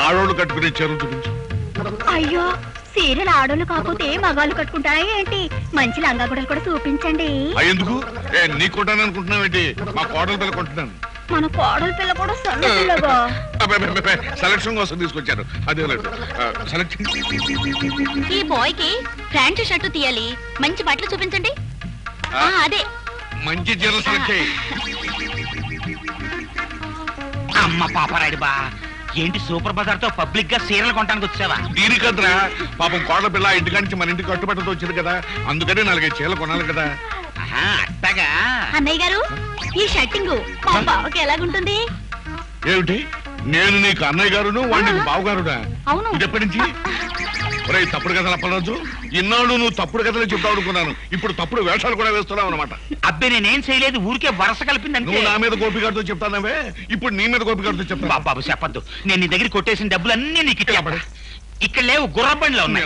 ఆడోళ్ళు కట్టుకునే చీరలు చూపించు. అయ్యో సీరియల్ ఆడోళ్ళు కాకపోతే మగాళ్ళు కట్టుకుంటారా ఏంటి? మంచి లంగా గుడలు కూడా చూపించండి. ఎందుకు నీ కొంటాను అనుకుంటున్నావేంటి? మా కోడల పిల్ల కొంటున్నాను. మన కోడల పిల్ల కూడా సన్నపిల్లగా సెలక్షన్ కోసం తీసుకొచ్చారు. అదే సెలక్షన్. ఈ బాయ్ కి ప్యాంటు షర్టు తీయాలి. మంచి బట్టలు చూపించండి. అదే మంచి చీరలు సెలెక్ట్ చేయి. అమ్మ పాపరాడి బా, ఏంటి సూపర్ బజార్ తో పబ్లిక్ గా సీరియల్ కొనడానికి వచ్చావా? దీనికద్రా పాపం కోడల పిల్ల ఇంటికా నుంచి మన ఇంటికి కట్టుబట్టతో వచ్చింది కదా, అందుకని 4-5 చీరలు కొనాలి కదా. అట్టగా. అన్నయ్య గారు ఈ షర్టింగ్ మా బావకి ఎలాగుంటుంది? ఏమిటి నేను నీకు అన్నయ్య గారును వాడికి బావగారుడా? అవును. ఇది ఎప్పటి నుంచి? తప్పుడు కథలు అప్పరాజు, ఇన్నాళ్ళు నువ్వు తప్పుడు కథలు చెప్తావు అనుకున్నాను. ఇప్పుడు తప్పుడు వేషాలు కూడా వేస్తున్నావు అనమాట. అబ్బే నేనేం చేయలేదు, ఊరికే వరస కలిపిందంటే. నువ్వు నా మీద గోపిగారితో చెప్తానవే, ఇప్పుడు నీ మీద గోపిగారితో చెప్తా. బాబు చెప్పద్దు, నేను నీ దగ్గర కొట్టేసిన డబ్బులన్నీ నీకు ఇచ్చేపడు. ఇక్కడ లేవు, గుర్రబండిలో ఉన్నాయి.